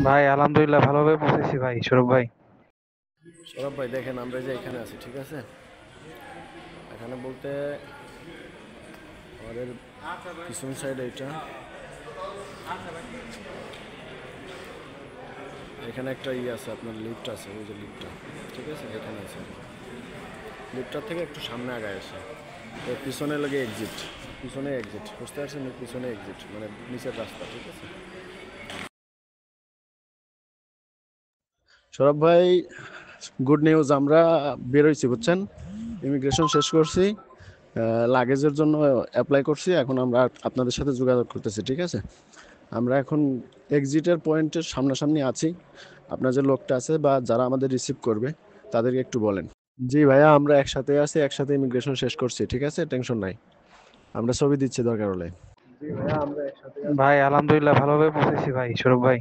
ভাই আলহামদুলিল্লাহ ভালোভাবে পৌঁছেছি ভাই সৌরভ ভাই। সৌরভ ভাই দেখেন আমরা যে এখানে আছি ঠিক আছে, এখানে বলতে আমাদের পিছন সাইড এইটা, এখানে একটা আছে আপনার লিফট আছে, ওই যে লিফটটা ঠিক আছে এখানে আছে। লিফটটার থেকে একটু সামনে আগায় আসে তো পিছনে লাগে এক্সিট, পিছনে এক্সিট বুঝতে পারছেন, পিছনে এক্সিট মানে নিচের রাস্তা ঠিক আছে। সৌরভ ভাই গুড নিউজ, আমরা বেরোইছি বুঝছেন, ইমিগ্রেশন শেষ করছি, লাগেজের জন্য অ্যাপ্লাই করছি, এখন আমরা আপনাদের সাথে যোগাযোগ করতেছি ঠিক আছে। আমরা এখন এক্সিটের পয়েন্টের সামনাসামনি আছি, আপনার যে লোকটা আছে বা যারা আমাদের রিসিভ করবে তাদেরকে একটু বলেন। জি ভাইয়া, আমরা একসাথে আছি, একসাথে ইমিগ্রেশন শেষ করছি ঠিক আছে, টেনশন নাই, আমরা ছবি দিচ্ছি দরকার হলে। জি ভাইয়া আমরা একসাথে আছি। ভাই আলহামদুলিল্লাহ ভালোভাবে পৌঁছেছি ভাই সৌরভ ভাই।